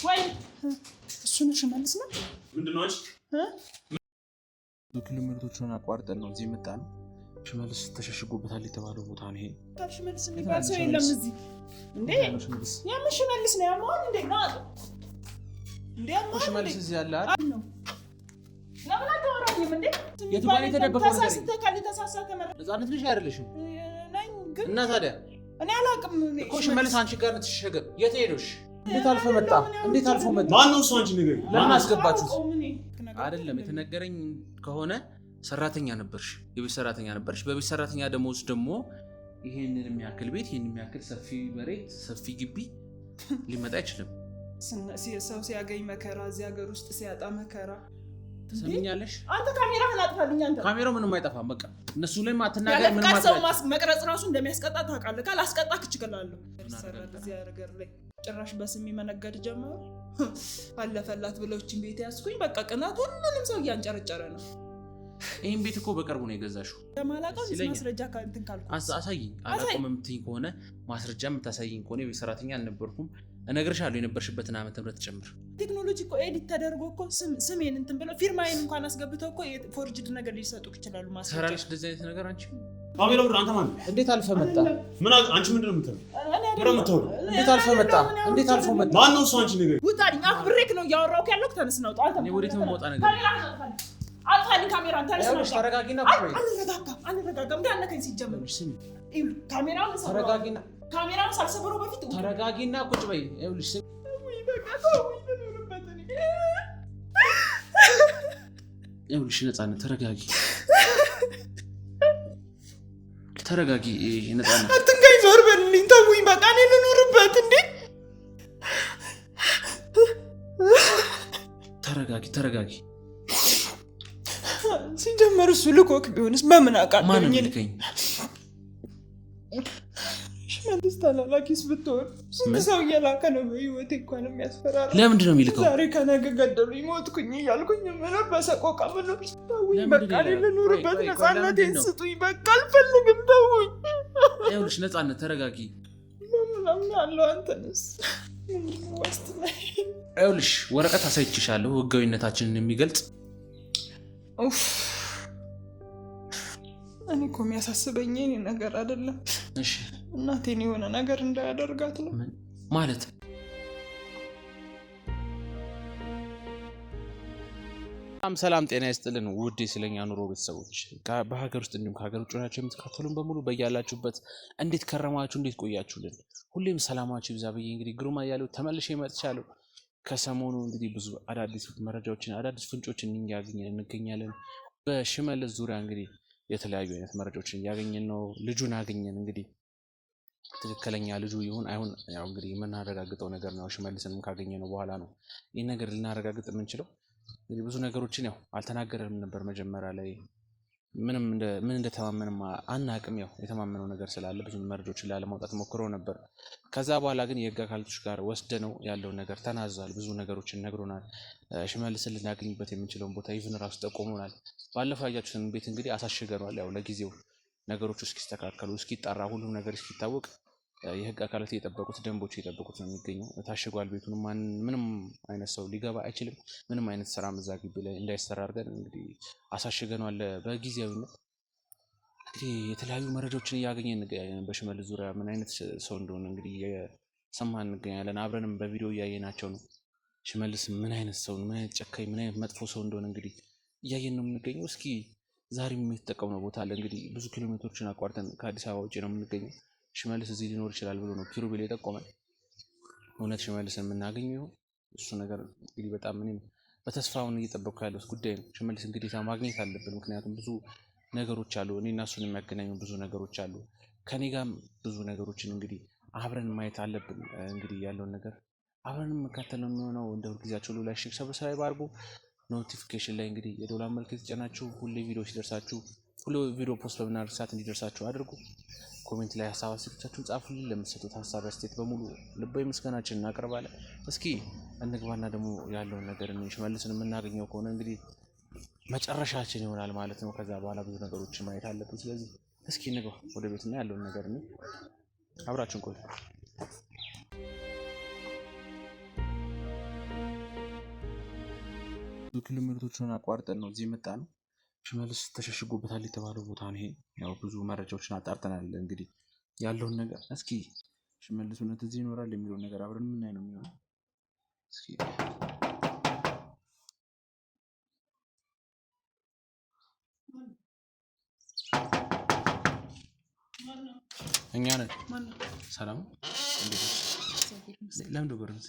ወይ እሱን ሽመልስ ነው ምንድነው? ኪሎሜትሮችን አቋርጠን ነው እዚህ መጣ ነው። ሽመልስ ተሸሽጎበታል የተባለው ቦታ ነው ይሄ። ሽመልስ የሚባል ሰው የለም እዚህ እንዴ? ያምን ሽመልስ ነው ያማን እንዴ? ነው እንዴ? ያማን ሽመልስ እዚህ ያለ አይደል ነው? ለምን አታወራኝም እንዴ? የትባል የተደበቀው ነገር ተሳሳተ ማለት ነፃነት ልጅ አይደለሽም ግን እና ታዲያ እኔ አላውቅም እኮ ሽመልስ አንቺ ጋር ተሸሸገ። የት ሄዶሽ? እንዴት አልፎ መጣ? እንዴት አልፎ መጣ? ማን ነው እሱ? አንቺ ነገር ለምን አስገባችሁት? አይደለም የተነገረኝ ከሆነ ሰራተኛ ነበርሽ፣ የቤት ሰራተኛ ነበርሽ። በቤት ሰራተኛ ደሞዝ ደግሞ ይሄንን የሚያክል ቤት፣ ይሄንን የሚያክል ሰፊ መሬት፣ ሰፊ ግቢ ሊመጣ አይችልም። ሰው ሲያገኝ መከራ፣ እዚህ ሀገር ውስጥ ሲያጣ መከራ። ትሰሚኛለሽ? አንተ ካሜራህን አጥፋልኝ። አንተ ካሜራው ምንም አይጠፋም። በቃ እነሱ ላይ ማትናገር ምን ማለት ነው? መቅረጽ ራሱ እንደሚያስቀጣ ታውቃለህ። ካላስቀጣክ እችላለሁ። እዚህ ሀገር ላይ ጭራሽ በስም መነገድ ጀመሩ። አለፈላት ብለውችን ቤት ያስኩኝ። በቃ ቅናት ሁሉንም ሰው እያንጨረጨረ ነው። ይሄን ቤት እኮ በቅርቡ ነው የገዛሽው። ለማላቀው ማስረጃ ካንተን ካልኩ አሳይኝ። አላቆም የምትይኝ ከሆነ ማስረጃ የምታሳይኝ ከሆነ የቤት ሰራተኛ አልነበርኩም እነግርሻለሁ። የነበርሽበትን ዓመተ ምህረት ጨምር። ቴክኖሎጂ እኮ ኤዲት ተደርጎ እኮ ስሜን እንትን ብለው ፊርማዬን እንኳን አስገብተው እኮ ፎርጅድ ነገር ሊሰጡክ ይችላሉ። ማስረጃ ሰራልሽ እንደዚህ አይነት ነገር አንቺ ካሜራው አንተ ማን? እንዴት አልፈ መጣ? ምን አንቺ ምንድነው የምትለው? እንዴት አልፈ መጣ? እንዴት አልፈ መጣ? ማን ነው እሱ? አንቺ ነገር ውጣልኝ። አክብሬክ ነው እያወራሁት ያለው። ተነስ ነው ጣልታ እኔ ወዴት ነው የምወጣ ነገር? አልፋልኝ ካሜራን ተነስ ነው። ተረጋጊና ቆይ። አንረጋጋም እንዳነከኝ ሲጀመር ካሜራውን ተረጋጊና ካሜራውን ሳልሰበረው በፊት ተረጋጊና ቁጭ በይ። ይኸውልሽ ይኸውልሽ ነፃነት ተረጋጊ፣ ተረጋጊ ነፃነት። አትንካኝ፣ ዞር በልልኝ፣ ተውኝ በቃ እኔ ልኑርበት እንዴ። ተረጋጊ ተረጋጊ። ሲጀመር እሱ ልኮክ ቢሆንስ በምን አውቃለሁ? ማን ልከኝ? ሽመልስ ተላላኪስ ብትሆን ስንት ሰው እየላከ ነው በህይወቴ እንኳን የሚያስፈራራ። ለምንድን ነው የሚልከው? ዛሬ ከነገ ገደሉኝ ሞትኩኝ እያልኩኝ ምንም በሰቆቃ ምንም ተውኝ በቃ እኔ ልኑርበት፣ ነፃነቴን ስጡኝ በቃ አልፈልግም፣ ተውኝ። ይኸውልሽ ነፃነት ተረጋጊ። ምንም ያለው አንተንስ ዋስትና። ይኸውልሽ ወረቀት አሳይቼሻለሁ ህጋዊነታችንን የሚገልጽ። እኔ እኮ የሚያሳስበኝ የኔ ነገር አይደለም። እሺ እናቴን የሆነ ነገር እንዳያደርጋት ነው ማለት። ሰላም ጤና ይስጥልን ውድ ስለኛ ኑሮ ቤተሰቦች፣ በሀገር ውስጥ እንዲሁም ከሀገር ውጭ ሆናችሁ የምትከታተሉን በሙሉ በያላችሁበት እንዴት ከረማችሁ? እንዴት ቆያችሁልን? ሁሌም ሰላማችሁ ይብዛ ብዬ እንግዲህ ግሩም አያሌው ተመልሼ መጥቻለሁ። ከሰሞኑ እንግዲህ ብዙ አዳዲስ መረጃዎችን አዳዲስ ፍንጮችን እንገኛለን። በሽመልስ ዙሪያ እንግዲህ የተለያዩ አይነት መረጃዎችን እያገኘን ነው። ልጁን አገኘን። እንግዲህ ትክክለኛ ልጁ ይሁን አይሁን ያው እንግዲህ የምናረጋግጠው ነገር ነው። ሽመልስንም ካገኘነው በኋላ ነው ይህ ነገር ልናረጋግጥ የምንችለው። እንግዲህ ብዙ ነገሮችን ያው አልተናገረም ነበር መጀመሪያ ላይ፣ ምን እንደተማመንም አናቅም። ያው የተማመነው ነገር ስላለ ብዙ መረጃዎችን ላለማውጣት ሞክሮ ነበር። ከዛ በኋላ ግን የህግ አካላቶች ጋር ወስደነው ያለው ነገር ተናዟል። ብዙ ነገሮችን ነግሮናል። ሽመልስን ልናገኝበት የምንችለውን ቦታ ይፍን ራሱ ጠቆሙናል። ባለፈው ያያችሁትን ቤት እንግዲህ አሳሽገናል። ያው ለጊዜው ነገሮች እስኪስተካከሉ እስኪጣራ ሁሉም ነገር እስኪታወቅ የህግ አካላት የጠበቁት ደንቦች የጠበቁት ነው የሚገኘው። ታሽጓል። ቤቱን ምንም አይነት ሰው ሊገባ አይችልም። ምንም አይነት ስራ እዛ ግቢ ላይ እንዳይሰራ አድርገን እንግዲህ አሳሽገናል በጊዜያዊነት። እንግዲህ የተለያዩ መረጃዎችን እያገኘን እንገኛለን። በሽመልስ ዙሪያ ምን አይነት ሰው እንደሆነ እንግዲህ እየሰማን እንገኛለን። አብረንም በቪዲዮ እያየናቸው ነው። ሽመልስ ምን አይነት ሰው፣ ምን አይነት ጨካኝ፣ ምን አይነት መጥፎ ሰው እንደሆነ እንግዲህ እያየን ነው የምንገኘው። እስኪ ዛሬም የተጠቀምነው ቦታ አለ። እንግዲህ ብዙ ኪሎ ሜትሮችን አቋርጠን ከአዲስ አበባ ውጭ ነው የምንገኘው። ሽመልስ እዚህ ሊኖር ይችላል ብሎ ነው ኪሩቤል የጠቆመን። እውነት ሽመልስን የምናገኘው ይሆን? እሱ ነገር እንግዲህ በጣም እኔም በተስፋውን እየጠበቅኩ ያለሁት ጉዳይ ነው። ሽመልስ እንግዲህ ማግኘት አለብን። ምክንያቱም ብዙ ነገሮች አሉ፣ እኔና እሱን የሚያገናኙ ብዙ ነገሮች አሉ። ከኔ ጋርም ብዙ ነገሮችን እንግዲህ አብረን ማየት አለብን። እንግዲህ ያለውን ነገር አብረን መካተል ነው የሚሆነው። እንደ ሁልጊዜያቸው ላይ ሰብስክራይብ አድርጉ። ኖቲፊኬሽን ላይ እንግዲህ የዶላር ምልክት የተጫናችሁ ሁሌ ቪዲዮ ሲደርሳችሁ ሁሌ ቪዲዮ ፖስት በምናደርግ ሰዓት እንዲደርሳችሁ አድርጉ። ኮሜንት ላይ ሀሳብ አስተያየታችሁን ጻፉልን። ለምትሰጡት ሀሳብ አስተያየት በሙሉ ልባዊ ምስጋናችንን እናቀርባለን። እስኪ እንግባና ደግሞ ያለውን ነገር ሽመልስን የምናገኘው ከሆነ እንግዲህ መጨረሻችን ይሆናል ማለት ነው። ከዛ በኋላ ብዙ ነገሮችን ማየት አለብን። ስለዚህ እስኪ እንግባ ወደ ቤትና ያለውን ነገር አብራችሁን ቆዩ። ኪሎሜትሮችን አቋርጠን ነው እዚህ የመጣ ነው። ሽመልስ ተሸሽጎበታል የተባለው ቦታ ነው ይሄ። ያው ብዙ መረጃዎችን አጣርተናል። እንግዲህ ያለውን ነገር እስኪ ሽመልስ እውነት እዚህ ይኖራል የሚለውን ነገር አብረን የምናይ ነው የሚሆነው። እስኪ እኛ ነን። ሰላም ለምን ደበረ እንጂ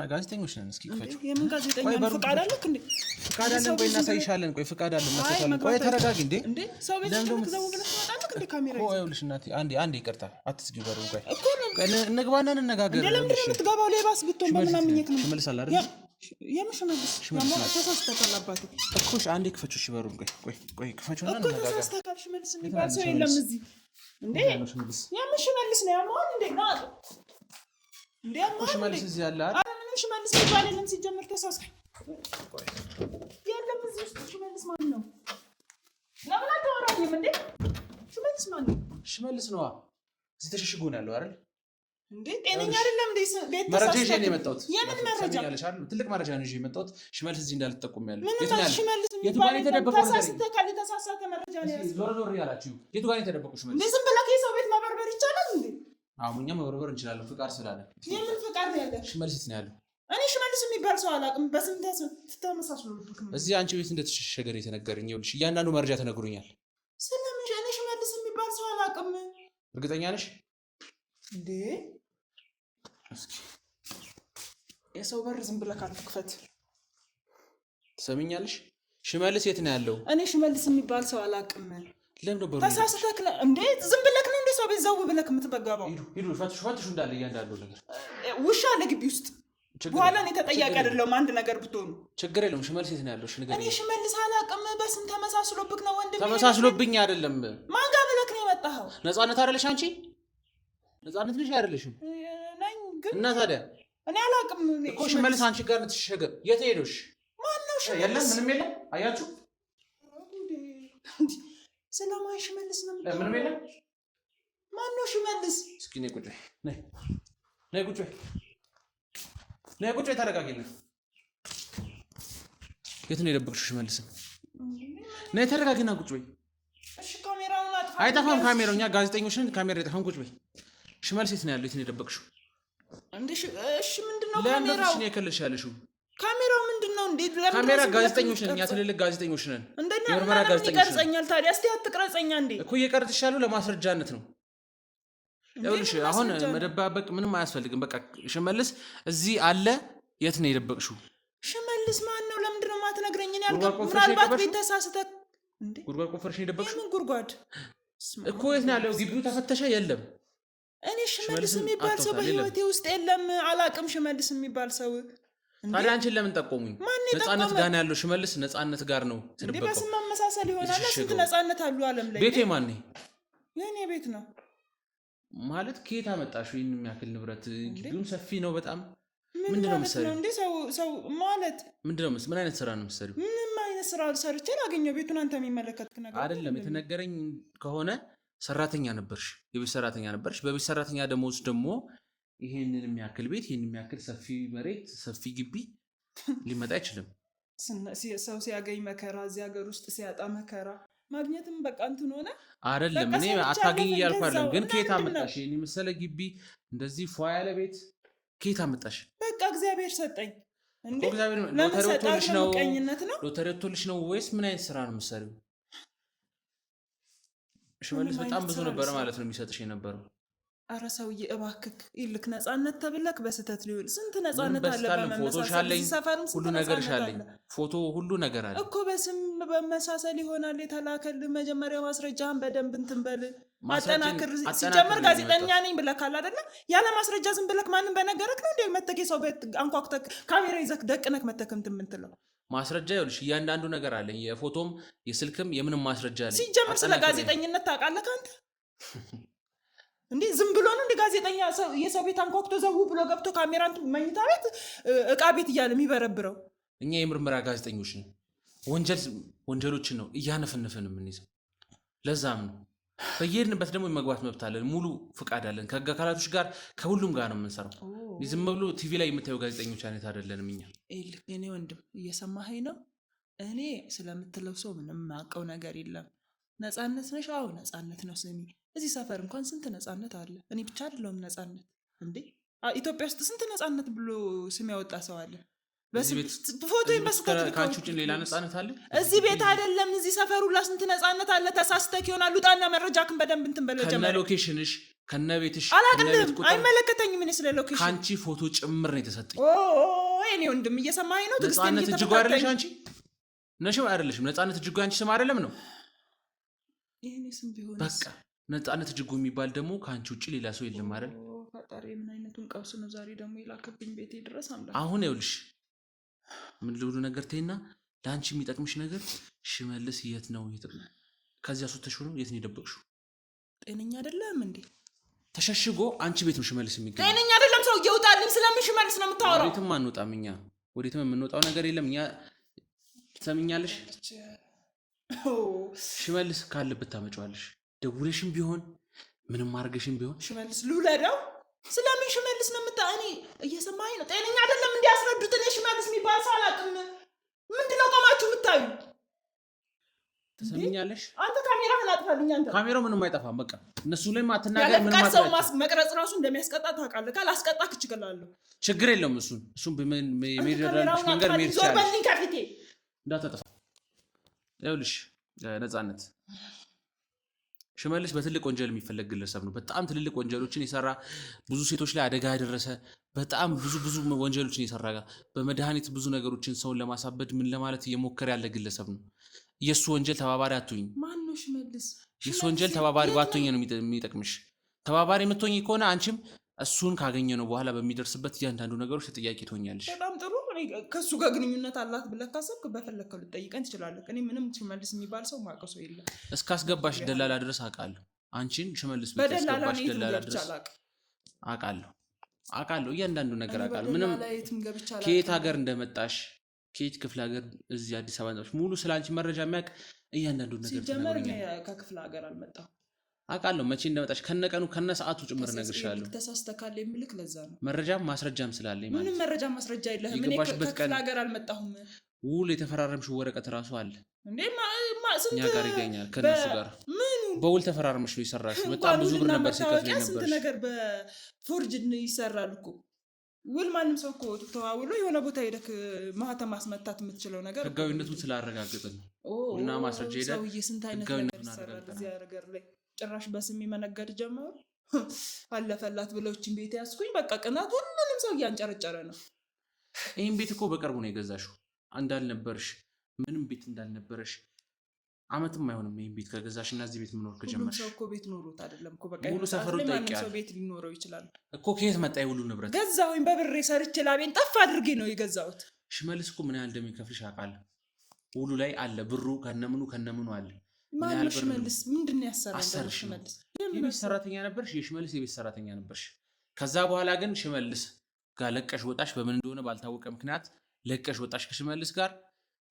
ጋዜጠኞች ነን። እስኪ ክፈችው። የምን ጋዜጠኛ ነው? ፍቃድ አለክ እንዴ? ፍቃድ አለን። ቆይ እናሳይሻለን። ቆይ ፍቃድ አለን መሰለኝ። ቆይ ተረጋጊ እንዴ። ሰው ቤት ተዘው ብለህ ትመጣለህ እንዴ? ካሜራ ይዘህ ይኸውልሽ እናቴ አንዴ ይቅርታ አትስጊው። በሩ ቆይ እንግባና እንነጋገር። ለምን የምትገባው? ሌባስ ብትሆን በምን አምኜክ ነው? ሽመልስ አለ አይደል? የምሽመልስ ተሳስተሃል አባቴ እኮ። አንዴ ክፈችው። እሺ በሩን ቆይ ክፈችውና እንነጋገር። ተሳስተሃል። ሽመልስ የሚባል ሰው የለም እዚህ እንዴ? የምሽመልስ ነው ያማን እንዴ? ና እንዴ ያማን ሽመልስ እዚህ አለ አይደል? ሽመልስ የሚባል የለም ሲጀምር ተሳስተሃል። የለም እዚህ ውስጥ ሽመልስ ማን ነው? ለምን አታወራኝም እንዴ? ሽመልስ ማን ነው? ሽመልስ ነዋ። እዚህ ተሸሽጎ ነው ያለው አይደል እንዴ? ጤነኛ አይደለም እንዴ? ቤት መረጃ ይዤ ነው የመጣሁት። የምን መረጃ? ትልቅ መረጃ ነው ይዤ የመጣሁት። ሽመልስ እዚህ እንዳልተጠቁም ያለው የት ነው? ሽመልስ የሚባል ተሳስተሃል። የተሳሳተ መረጃ ነው ያለው። ዞር ያላችሁ የቱ ጋር ነው የተደበቀው? ሽመልስ ዝም ብለህ የሰው ቤት መበርበር ይቻላል እንዴ? አሁን እኛ መበርበር እንችላለን ፍቃድ ስላለ። የምን ፍቃድ ነው ያለው? ሽመልስ የት ነው ያለው? እኔ ሽመልስ የሚባል ሰው አላውቅም። በስንት ተመሳስሎልክ ነው እዚህ አንቺ ቤት እንደተሸሸገ የተነገረኝ። ይኸውልሽ እያንዳንዱ መረጃ ተነግሮኛል። ስለምን? እኔ ሽመልስ የሚባል ሰው አላውቅም። እርግጠኛ ነሽ እንዴ? እስኪ የሰው በር ዝም ብለህ አትክፈት። ትሰሚኛለሽ? ሽመልስ የት ነው ያለው? እኔ ሽመልስ የሚባል ሰው አላውቅም። ለምን ነው በሩ? ተሳስተህ ነው እንዴ? ዝም ብለህ ነው እንዴ ሰው ቤት ዘው ብለህ የምትበጋባው? ሂዱ ፈትሹ እንዳለ እያንዳንዱ ነገር። ውሻ አለ ግቢ ውስጥ። በኋላ እኔ ተጠያቂ አይደለሁም አንድ ነገር ብትሆኑ። ችግር የለውም። ሽመልስ የት ነው ያለው? እኔ ሽመልስ አላውቅም። በስንት ተመሳስሎብክ ነው ወንድሜ? ተመሳስሎብኝ አይደለም። ማን ጋር ብለህ ነው የመጣኸው? ነፃነት አይደለሽ አንቺ? ነፃነት ነሽ አይደለሽም? ነኝ ግን እና ታዲያ እኔ አላውቅም እኮ። ሽመልስ አንቺ ጋር ነው ተሸሸገ። የት ሄዶሽ? ማን ነው ሽመልስ? የለም ምንም የለም። አያችሁ ስለማን ሽመልስ ነው? ምንም የለም። ማን ነው ሽመልስ? እስኪ ነይ ቁጭ በይ። ነይ ቁጭ በይ። ተረጋጊልኝ። የት ነው የደበቅሽው ሽመልስን? ነይ ተረጋጊና ቁጭ በይ። እሺ ካሜራውን አጥፋ። አይጠፋም ካሜራው። እኛ ጋዜጠኞች ነን። ካሜራ አይጠፋም። ቁጭ በይ። ሽመልስ የት ነው ያለው? የት ነው የደበቅሽው? እሺ ምንድነው ካሜራው? ለምን ነው የከለልሽ ያለሽው? ካሜራው ምንድነው? እንዴት ለምን? ካሜራ ጋዜጠኞች ነን እኛ፣ ትልልቅ ጋዜጠኞች ነን። የምርመራ ጋዜጠኞች ነን። ታዲያ እስቲ አትቅረጸኛ እንዴ? እኮ እየቀረጥሻለሁ ለማስረጃነት ነው። ይኸውልሽ አሁን መደባበቅ ምንም አያስፈልግም። በቃ ሽመልስ እዚህ አለ። የት ነው የደበቅሽው? ሽመልስ ማን ነው? ለምንድን ነው የማትነግረኝ? እኔ አልገባም። ምናልባት ቤት ተሳስተህ እንዴ? ጉድጓድ ቆፈርሽ ነው የደበቅሽው? ምን ጉድጓድ እኮ የት ነው ያለው? ግቢው ተፈተሸ፣ የለም። እኔ ሽመልስ የሚባል ሰው በህይወቴ ውስጥ የለም። አላውቅም ሽመልስ የሚባል ሰው። ታዲያ አንቺን ለምን ጠቆሙኝ? ነፃነት ጋር ነው ያለው ሽመልስ። ነፃነት ጋር ነው እንዴ? በስም መመሳሰል ይሆናል። ስንት ነፃነት አሉ ዓለም ላይ። ቤቴ ማን ነው? የኔ ቤት ነው ማለት። ከየት አመጣሽው ይሄን የሚያክል ንብረት? ግቢውም ሰፊ ነው በጣም። ምንድነው የምትሰሪው እንዴ? ሰው ማለት ምንድነው? ምን አይነት ስራ ነው የምትሰሪው? ምንም አይነት ስራ ሰርቼ ላገኘው ቤቱን አንተ የሚመለከትክ ነገር አይደለም። የተነገረኝ ከሆነ ሰራተኛ ነበርሽ፣ የቤት ሰራተኛ ነበርሽ። በቤት ሰራተኛ ደሞዝ ደግሞ ይሄንን የሚያክል ቤት፣ ይሄንን የሚያክል ሰፊ መሬት፣ ሰፊ ግቢ ሊመጣ አይችልም። ሰው ሲያገኝ መከራ፣ እዚህ ሀገር ውስጥ ሲያጣ መከራ ማግኘትም በቃ እንትን ሆነ አይደለም። እኔ አታገኝ እያልኩ አይደለም፣ ግን ከየት አመጣሽ ይሄን የመሰለ ግቢ፣ እንደዚህ ፏ ያለ ቤት ከየት አመጣሽ? በቃ እግዚአብሔር ሰጠኝ እንዴ። እግዚአብሔር ሎተሪ ወጥቶልሽ ነው ወይስ ምን አይነት ስራ ነው የምትሰሪው? ሽመልስ በጣም ብዙ ነበረ ማለት ነው የሚሰጥሽ የነበረው። አረ ሰውዬ እባክህ ይልክ ነፃነት ተብለክ በስተት ሊሆን ስንት ነፃነት አለ። ፎቶሽ አለኝ፣ ሁሉ ነገር አለኝ፣ ፎቶ ሁሉ ነገር አለ እኮ። በስም በመሳሰል ይሆናል የተላከል። መጀመሪያ ማስረጃህን በደንብ እንትን በል አጠናክር። ሲጀመር ጋዜጠኛ ነኝ ብለካል አይደለ? ያለ ማስረጃ ዝም ብለክ ማንም በነገረክ ነው እንዴ መተክ ሰው ቤት አንኳኩተክ ካሜራ ይዘክ ደቅነክ መተክ እንትን የምትለው? ማስረጃ ይኸውልሽ እያንዳንዱ ነገር አለኝ። የፎቶም የስልክም የምንም ማስረጃ አለኝ። ሲጀመር ስለ ጋዜጠኝነት ታውቃለህ አንተ እንዴ? ዝም ብሎ ነው እንዴ ጋዜጠኛ የሰው ቤት አንኳኩቶ ዘው ብሎ ገብቶ ካሜራን መኝታ ቤት እቃ ቤት እያለ የሚበረብረው? እኛ የምርመራ ጋዜጠኞች ነን። ወንጀሎችን ነው እያነፈነፈን የምንይዘው። ለዛም ነው በየሄድንበት ደግሞ የመግባት መብት አለን፣ ሙሉ ፍቃድ አለን። ከህግ አካላቶች ጋር ከሁሉም ጋር ነው የምንሰራው። ዝም ብሎ ቲቪ ላይ የምታየው ጋዜጠኞች አይነት አይደለንም እኛ። እኔ ወንድም እየሰማኸኝ ነው? እኔ ስለምትለው ሰው ምንም የማውቀው ነገር የለም። ነፃነት ነሽ? አዎ ነፃነት ነው። ስሚ እዚህ ሰፈር እንኳን ስንት ነፃነት አለ። እኔ ብቻ አይደለሁም ነፃነት እንዴ። ኢትዮጵያ ውስጥ ስንት ነፃነት ብሎ ስም ያወጣ ሰው አለ። ፎቶ ይመስከር ካንቺ ውጭ ሌላ ነፃነት አለ? እዚህ ቤት አይደለም እዚህ ሰፈር ሁላ ስንት ነፃነት አለ። ተሳስተክ ይሆናል። ውጣና መረጃክን በደንብ እንትን በለው ጀመረ። ከነ ሎኬሽንሽ ከነ ቤትሽ አላቅልም። አይመለከተኝም። እኔ ስለ ሎኬሽን ካንቺ ፎቶ ጭምር ነው የተሰጠኝ። እኔ ወንድም እየሰማኸኝ ነው? ነፃነት እጅጉ አይደለሽ አንቺ ነሽም አይደለሽም? ነፃነት እጅጉ አንቺ ስም አይደለም ነው? ይሄኔ ስም ቢሆንስ? በቃ ነፃነት እጅጉ የሚባል ደግሞ ካንቺ ውጭ ሌላ ሰው የለም አይደል? ፈጣሪ ምን አይነቱን ቀውስ ነው ዛሬ ደግሞ ይላከብኝ ቤቴ ድረስ አምላክ። አሁን ይኸውልሽ ምን ልውሉ ነገር ተይና ለአንቺ የሚጠቅምሽ ነገር ሽመልስ የት ነው? ከዚያ ሱተሽው ነው የት ነው የደበቅሽው? ጤነኛ አይደለም እንዴ? ተሸሽጎ አንቺ ቤት ነው ሽመልስ የሚገኝ። ጤነኛ አይደለም ሰው እየውጣልኝ። ስለምን ሽመልስ ነው የምታወራው? ወዴትም አንወጣም እኛ። ወዴትም የምንወጣው ነገር የለም እኛ። ትሰሚኛለሽ? ሽመልስ ካለበት ታመጫዋለሽ። ደውለሽም ቢሆን ምንም አድርገሽም ቢሆን ሽመልስ ልውለደው። ስለምን ሽመልስ ነው የምታ? እኔ እየሰማኸኝ ነው? ጤነኛ አይደለም እንዲያስረዱት። እኔ ሽመልስ የሚባል ሰው አላውቅም። ምንድነው ቆማችሁ የምታዩ? ትሰሚኛለሽ? አንተ ካሜራህን አጥፋልኝ። አንተ ካሜራው ምንም አይጠፋም። በቃ እነሱ ላይ ማትናገር ምንም ሰው መቅረጽ ራሱ እንደሚያስቀጣ ታውቃለህ። ካላስቀጣክ እችላለሁ። ችግር የለውም። እሱን በሚደረግሽ መንገድ መሄድ ይችላል። ዞርበልኝ ከፊቴ እንዳታጠፋ። ይኸውልሽ ነፃነት ሽመልስ በትልቅ ወንጀል የሚፈለግ ግለሰብ ነው። በጣም ትልልቅ ወንጀሎችን የሰራ ብዙ ሴቶች ላይ አደጋ ያደረሰ በጣም ብዙ ወንጀሎችን የሰራ በመድኃኒት ብዙ ነገሮችን ሰውን ለማሳበድ ምን ለማለት እየሞከረ ያለ ግለሰብ ነው። የሱ ወንጀል ተባባሪ አትሁኝ። ማን ነው ሽመልስ? የሱ ወንጀል ተባባሪ ባትሁኝ ነው የሚጠቅምሽ። ተባባሪ የምትሆኝ ከሆነ አንቺም እሱን ካገኘ ነው በኋላ በሚደርስበት እያንዳንዱ ነገሮች ተጠያቂ ትሆኛለሽ። በጣም ጥሩ። ከሱ ጋር ግንኙነት አላት ብለህ ካሰብክ በፈለግከው ልጠይቀኝ ትችላለህ። እኔ ምንም ሽመልስ የሚባል ሰው ማውቀው ሰው የለም። እስካስገባሽ ደላላ ድረስ አውቃለሁ። አንቺን ሽመልስ ቤት ያስገባሽ ደላላ ድረስ አውቃለሁ። እያንዳንዱ ነገር አውቃለሁ። ምንም ከየት ሀገር እንደመጣሽ ከየት ክፍለ ሀገር እዚህ አዲስ አበባ እንደመጣሽ ሙሉ ስላንቺ መረጃ የሚያውቅ እያንዳንዱ ነገር ትነግረኛለህ። ከክፍለ ሀገር አልመጣሁም። አውቃለሁ መቼ እንደመጣሽ ከነቀኑ ከነሰዓቱ ጭምር እነግርሻለሁ። ተሳስተካል የምልክ ለዛ ነው። መረጃም ማስረጃም ስላለኝ ማለት ምንም መረጃ ማስረጃ የለህም። እኔ ከክፍለ ሀገር አልመጣሁም። ውል የተፈራረምሽው ወረቀት ራሱ አለ እንዴ? እኛ ጋር ይገኛል። ከነሱ ጋር በውል ተፈራረምሽ ነው ይሰራሽ። በጣም ብዙ ብር ነበር ሲከፍል ነበር። ስንት ነገር በፎርጅድ ይሰራል እኮ ውል። ማንም ሰው እኮ ተዋውሎ የሆነ ቦታ ሄደክ ማህተም ማስመታት የምትችለው ነገር ህጋዊነቱን ስላረጋግጥን እና ማስረጃ ሄደ ሰውዬ ስንት አይነት ነገር ይሰራል እዚህ ሀገር ላይ። ጭራሽ በስሜ መነገድ ጀመሩ። አለፈላት ብለውችን ቤት ያስኩኝ። በቃ ቅናት ሁሉንም ሰው እያንጨረጨረ ነው። ይህን ቤት እኮ በቅርቡ ነው የገዛሽው። እንዳልነበርሽ ምንም ቤት እንዳልነበረሽ አመትም አይሆንም ይህን ቤት ከገዛሽ እና እዚህ ቤት መኖር ከጀመርሽ። ሰው እኮ ቤት ኖሮት አይደለም እኮ በቃ ሙሉ ሰፈሩ ጠይቂያለሁ። ሰው ቤት ሊኖረው ይችላል እኮ። ከየት መጣ የሁሉ ንብረት? ገዛሁኝ በብሬ ሰርቼ ላቤን ጠፍ አድርጌ ነው የገዛሁት። ሽመልስ እኮ ምን ያህል እንደሚከፍልሽ አውቃለሁ። ሁሉ ላይ አለ ብሩ ከነምኑ አለ። ማነው ሽመልስ? ምንድን ያሰራው? ሽመልስ የቤት ሰራተኛ ነበርሽ። የሽመልስ የቤት ሰራተኛ ነበርሽ። ከዛ በኋላ ግን ሽመልስ ጋር ለቀሽ ወጣሽ። በምን እንደሆነ ባልታወቀ ምክንያት ለቀሽ ወጣሽ ከሽመልስ ጋር።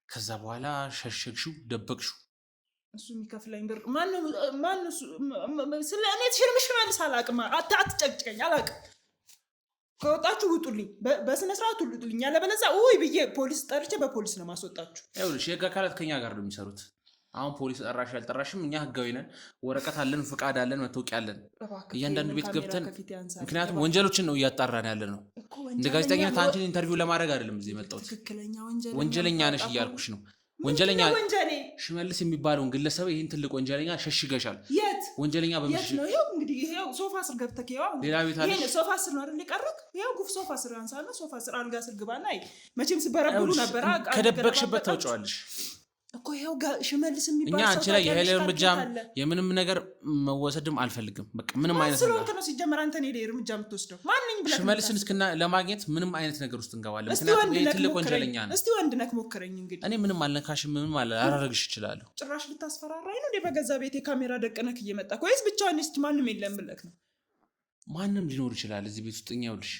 ከዛ በኋላ ሸሸግሽው፣ ደበቅሽው። እሱ የሚከፍለኝ ብር ማነው? ስለ እኔ ሽመልስ አላውቅም። አትጨቅጭቀኝ፣ አላውቅም። ከወጣችሁ ውጡልኝ፣ በስነ ስርዓት ውጡልኝ። ያለበለዚያ ውይ ብዬ ፖሊስ ጠርቼ በፖሊስ ነው ማስወጣችሁ። ይኸውልሽ የህግ አካላት ከኛ ጋር ነው የሚሰሩት። አሁን ፖሊስ ጠራሽ ያልጠራሽም እኛ ህጋዊ ነን። ወረቀት አለን፣ ፍቃድ አለን፣ መታወቂያ አለን። እያንዳንዱ ቤት ገብተን ምክንያቱም ወንጀሎችን ነው እያጣራን ያለ ነው። እንደ ጋዜጠኛ አንቺን ኢንተርቪው ለማድረግ አይደለም እዚህ የመጣሁት። ወንጀለኛ ነሽ እያልኩሽ ነው። ወንጀለኛ ሽመልስ የሚባለውን ግለሰብ ይህን ትልቅ ወንጀለኛ ሸሽገሻል። የት ወንጀለኛ የት ነው? ይኸው እንግዲህ ይኸው ሶፋ ስር ገብተህ ይኸው ሌላ ቤት አለ። ሶፋ ስር ነው አይደል የቀረክ? ይኸው ጉፍ ሶፋ ስር አንሳና ሶፋ ስር አልጋ ስር ግባና መቼም ሲበረብሩ ነበር። ከደበቅሽበት ታውጫዋለሽ እኮ ይኸው ሽመልስ የሚባል እኛ አንቺ ላይ የኃይል እርምጃም የምንም ነገር መወሰድም አልፈልግም። በቃ ምንም አይነት ነገር ነው ሲጀመር አንተ ነው እርምጃ የምትወስደው ማንኝ ብለህ ሽመልስን እስክና ለማግኘት ምንም አይነት ነገር ውስጥ እንገባለን። ምክንያቱም ይሄ ትልቅ ወንጀለኛ ነው። እስቲ ወንድ ነክ ሞክረኝ። እንግዲህ እኔ ምንም አልነካሽም፣ ምንም አላረግሽ እችላለሁ። ጭራሽ ልታስፈራራኝ ነው እንዴ? በገዛ ቤቴ ካሜራ ደቀነክ እየመጣ ወይስ ብቻውን እስቲ ማንም የለም ብለክ ነው? ማንም ሊኖር ይችላል እዚህ ቤት ውስጥ። እኛ ይኸውልሽ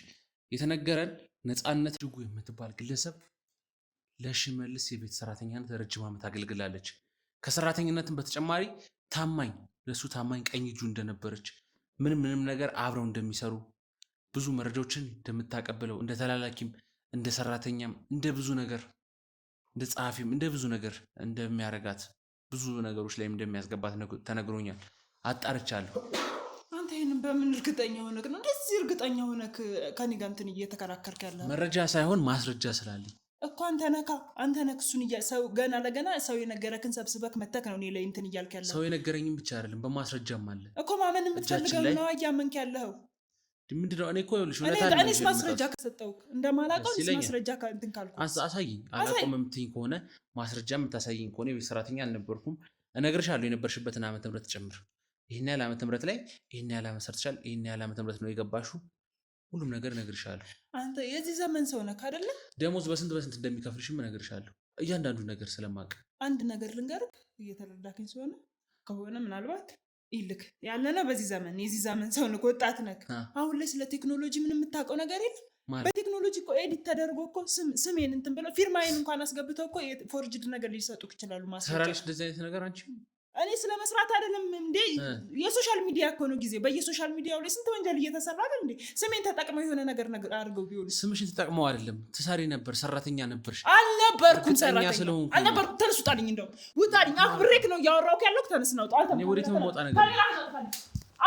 የተነገረን ነፃነት እጅጉ የምትባል ግለሰብ ለሽመልስ የቤት ሰራተኛነት ረጅም ዓመት አገልግላለች። ከሰራተኝነትም በተጨማሪ ታማኝ ለሱ ታማኝ ቀኝ እጁ እንደነበረች ምንም ነገር አብረው እንደሚሰሩ ብዙ መረጃዎችን እንደምታቀብለው እንደ ተላላኪም እንደ ሰራተኛም እንደ ብዙ ነገር እንደ ጸሐፊም እንደ ብዙ ነገር እንደሚያረጋት ብዙ ነገሮች ላይ እንደሚያስገባት ተነግሮኛል። አጣርቻለሁ። አንተ ይሄንን በምን እርግጠኛ ሆነክ ነው እንደዚህ እርግጠኛ ሆነክ ከኔ ጋር እንትን እየተከራከርክ ያለው? መረጃ ሳይሆን ማስረጃ ስላለኝ እኮ አንተ ነክ እሱን ሰው ገና ለገና ሰው የነገረክን ሰብስበክ መተክ ነው እኔ ላይ እንትን እያልክ ያለው። ሰው የነገረኝም ብቻ አይደለም በማስረጃም አለ እኮ ማመን የምትፈልገው ነው ያመንክ ያለው። ምንድነው? እኔ እኮ ይኸውልሽ እኔስ ማስረጃ ከሰጠውክ እንደማላውቀው ማስረጃ እንትን ካልኩ አሳይኝ። አላውቀውም የምትይኝ ከሆነ ማስረጃ የምታሳይኝ ከሆነ የቤት ሰራተኛ አልነበርኩም እነግርሻለሁ። የነበርሽበትን ዓመተ ምህረት ጨምር። ይሄን ያህል ዓመተ ምህረት ላይ ይሄን ያህል ዓመት ሰርተሻል፣ ይሄን ያህል ዓመተ ምህረት ነው የገባሽው፣ ሁሉም ነገር እነግርሻለሁ። አንተ የዚህ ዘመን ሰው ነህ አይደለ? ደሞዝ በስንት እንደሚከፍልሽም እነግርሻለሁ፣ እያንዳንዱ ነገር ስለማውቅ። አንድ ነገር ልንገርህ፣ እየተረዳከኝ ከሆነ ምናልባት ይልክ ያለና በዚህ ዘመን የዚህ ዘመን ሰው ነህ፣ ወጣት ነህ። አሁን ላይ ስለ ቴክኖሎጂ ምን የምታውቀው ነገር የለም። በቴክኖሎጂ እኮ ኤዲት ተደርጎ እኮ ስሜን እንትን ብለው ፊርማዬን እንኳን አስገብተው እኮ ፎርጅድ ነገር ሊሰጡክ ይችላሉ። ሰራሽ እንደዚህ አይነት ነገር አንቺ እኔ ስለ መስራት አይደለም እንዴ፣ የሶሻል ሚዲያ እኮ ነው ጊዜ። በየሶሻል ሚዲያው ላይ ስንት ወንጀል እየተሰራ አይደል እንዴ? ስሜን ተጠቅመው የሆነ ነገር አድርገው ቢሆን ስምሽን ተጠቅመው አይደለም። ትሰሪ ነበር፣ ሰራተኛ ነበርሽ። አልነበርኩም፣ ሰራተኛ አልነበርኩም። ተነስ ውጣልኝ፣ እንደው ውጣልኝ። ብሬክ ነው እያወራሁት ያለሁት። ተነስ ነው ጣልታ። እኔ ወዴት ነው የምወጣ ነገር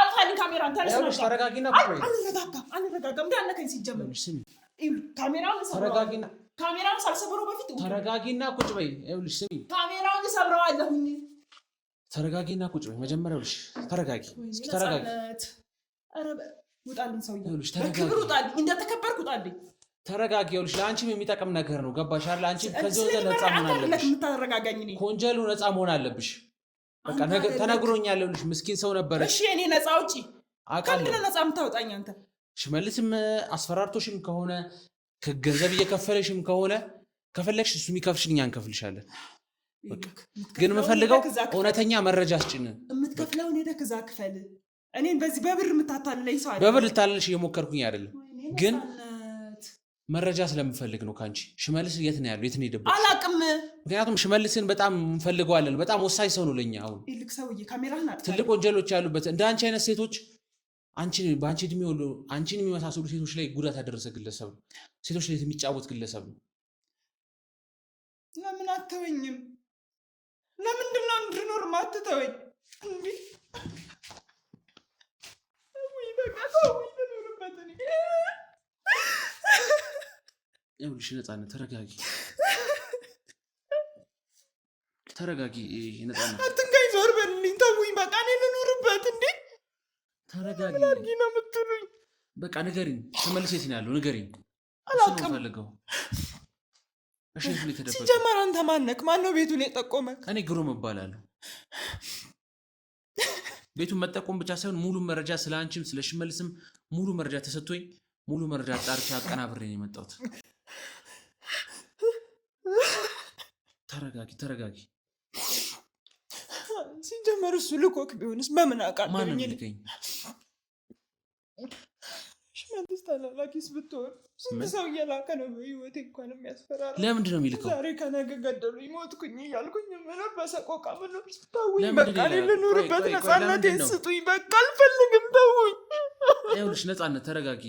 አልፋልኝ። ካሜራውን ተነስ ነው። ተረጋጊና ቆይ። አልረጋጋም እንዳነከኝ ሲጀመር። ስሚ፣ ካሜራውን ተረጋጊና፣ ካሜራውን ሳልሰብረው በፊት ተረጋጊና ቁጭ በይ። ይኸውልሽ ስሚ፣ ካሜራውን ሰብረዋለሁኝ። ተረጋጊና ቁጭ በይ። መጀመሪያ ይኸውልሽ ተረጋጊ፣ እስኪ ተረጋጊ። ኧረ ውጣልኝ፣ ሰውዬው ይኸውልሽ ተረጋጊ፣ በክብር ውጣልኝ፣ እንደተከበርኩ ውጣልኝ። ተረጋጊ። ይኸውልሽ ለአንቺም የሚጠቅም ነገር ነው። ገባሽ አይደል? አንቺ ከዚህ ወንጀል ነፃ መሆን አለብሽ። የምታረጋጋኝ እኔ ከወንጀሉ ነፃ መሆን አለብሽ። በቃ ተነግሮኛል። ይኸውልሽ ምስኪን ሰው ነበረሽ። እሺ እኔ ነፃ አውጪ። ከምንድን ነው ነፃ የምታወጣኝ አንተ? ሽመልስም አስፈራርቶሽም ከሆነ ከገንዘብ እየከፈለሽም ከሆነ ከፈለግሽ እሱ የሚከፍልሽን እኛ እንከፍልሻለን። ግን የምፈልገው እውነተኛ መረጃ አስጭን። የምትከፍለውን ሄደህ ከዛ ክፈል። እኔን በዚህ በብር የምታታልለኝ ሰው አይደለም። በብር ልታልልሽ እየሞከርኩኝ አይደለም፣ ግን መረጃ ስለምፈልግ ነው ካንቺ። ሽመልስ የት ነው ያለው? የት ነው የደበቀው? አላውቅም። ምክንያቱም ሽመልስን በጣም እንፈልገዋለን። በጣም ወሳኝ ሰው ነው ለኛ። አሁን ይልቅ ሰውዬ ካሜራህን አጥፋ። ትልቅ ወንጀሎች ያሉበት እንደ አንቺ አይነት ሴቶች በአንቺ እድሜ ሁሉ አንቺን የሚመሳሰሉ ሴቶች ላይ ጉዳት ያደረሰ ግለሰብ ነው። ሴቶች ላይ የሚጫወት ግለሰብ ነው። ለምን አትተወኝም? ለምንድን ነው እንድኖር ማትተወኝ? እንዴ ወይ በቃ ተውኝ፣ ልኖርበት እኔ። ይኸውልሽ ነፃነት፣ ተረጋጊ፣ ተረጋጊ። ነፃነት አትንካኝ፣ ዞር በልልኝ፣ ተውኝ በቃ እኔ ልኖርበት። እንዴ ተረጋጊ። ምን አድርጊ ነው የምትሉኝ? በቃ ንገሪኝ፣ ተመልሰ የት ነው ያለው? ንገሪኝ። አላውቅም። ፈልገው እሺ። ሲጀመር አንተ ማነክ? ማነው ቤቱን የጠቆመክ? እኔ ግሩም እባላለሁ። ቤቱን መጠቆም ብቻ ሳይሆን ሙሉ መረጃ ስለ አንቺም ስለ ሽመልስም ሙሉ መረጃ ተሰጥቶኝ ሙሉ መረጃ አጣርቼ አቀናብሬ ነው የመጣሁት። ተረጋጊ፣ ተረጋጊ። ሲጀመር እሱ ልኮክ ቢሆንስ በምን አውቃለሁ? ማን ነው ልከኝ? ሽመልስ ተላላኪስ ብትሆን ስንት ሰው እየላከ ነው በህይወቴ እንኳን የሚያስፈራራ። ለምንድን ነው የሚልከው? ዛሬ ከነገ ገደሉኝ ሞትኩኝ እያልኩኝ ምኖር በሰቆቃ ምኖር። ተውኝ በቃ ልኑርበት፣ ነፃነቴን ስጡኝ በቃ አልፈልግም፣ ተውኝ። ይኸውልሽ ነፃነት፣ ተረጋጊ።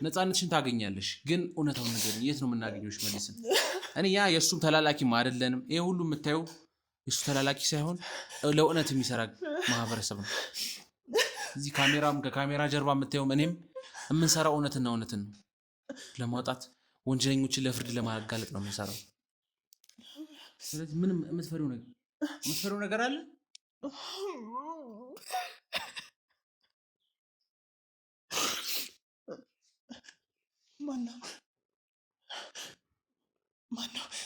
ነፃነትሽን ታገኛለሽ፣ ግን እውነታውን ንገሪኝ። የት ነው የምናገኘው ሽመልስን? እኔ ያ የእሱም ተላላኪም አይደለንም። ይሄ ሁሉ የምታየው የእሱ ተላላኪ ሳይሆን ለእውነት የሚሰራ ማህበረሰብ ነው። እዚህ ከካሜራ ጀርባ የምታየው እኔም የምንሰራው እውነትና እውነትን ነው ለማውጣት፣ ወንጀለኞችን ለፍርድ ለማጋለጥ ነው የምንሰራው። ስለዚህ ምንም የምትፈሪው ነገር አለ? ማነው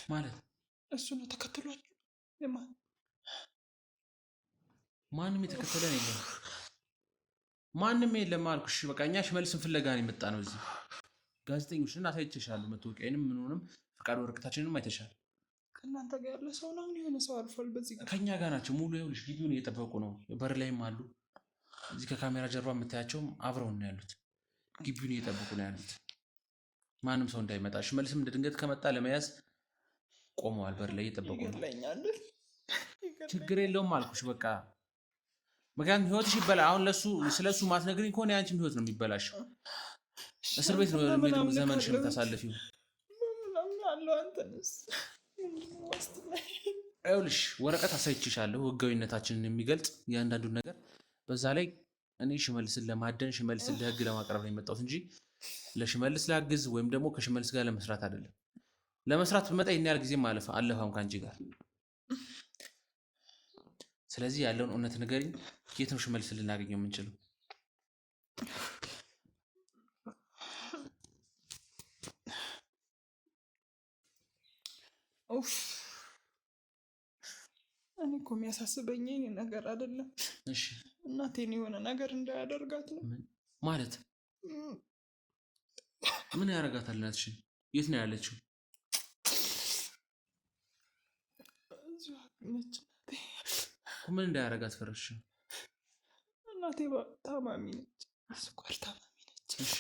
ማለት እሱ ነው ተከትሏችሁ? ማንም የተከተለን የለም፣ ማንም የለም አልኩሽ። በቃ እኛ ሽመልስን ፍለጋ ነው የመጣ ነው። እዚህ ጋዜጠኞችን አሳይቼሻለሁ፣ መታወቂያንም ምንሆንም ፈቃድ ወረቀታችንንም አይተሻል። ከእናንተ ጋር ያለ ሰው ነው? የሆነ ሰው አልፏል በዚህ ጋር። ከእኛ ጋር ናቸው ሙሉ። ይኸውልሽ ግቢውን እየጠበቁ ነው፣ በር ላይም አሉ። እዚህ ከካሜራ ጀርባ የምታያቸውም አብረውን ነው ያሉት፣ ግቢውን እየጠበቁ ነው ያሉት። ማንም ሰው እንዳይመጣ። ሽመልስም እንደ ድንገት ከመጣ ለመያዝ ቆመዋል፣ በር ላይ እየጠበቁ ነው። ችግር የለውም አልኩሽ። በቃ ምክንያቱም ህይወትሽ ይበላል። አሁን ስለሱ ማትነግሪኝ ከሆነ ያንቺም ህይወት ነው የሚበላሸው። እስር ቤት ነው የሚድሩ ዘመንሽ የምታሳልፊው። ይኸውልሽ ወረቀት አሳይቼሻለሁ ህጋዊነታችንን የሚገልጽ እያንዳንዱን ነገር። በዛ ላይ እኔ ሽመልስን ለማደን ሽመልስን ለህግ ለማቅረብ ነው የመጣሁት እንጂ ለሽመልስ ላግዝ ወይም ደግሞ ከሽመልስ ጋር ለመስራት አይደለም። ለመስራት ብመጣ ይሄን ያህል ጊዜም አለፋም ከአንቺ ጋር። ስለዚህ ያለውን እውነት ንገሪኝ። የት ነው ሽመልስን ልናገኘው የምንችለው? እኔ እኮ የሚያሳስበኝ ይሄ ነገር አይደለም። እሺ እናቴን የሆነ ነገር እንዳያደርጋት ነው። ማለት ምን ያደርጋታል? እናትሽን የት ነው ያለችው? ምን እንዳያደርጋት ፈረሽ? እናቴ ታማሚ ነች፣ ስኳር ታማሚ ነች። እሺ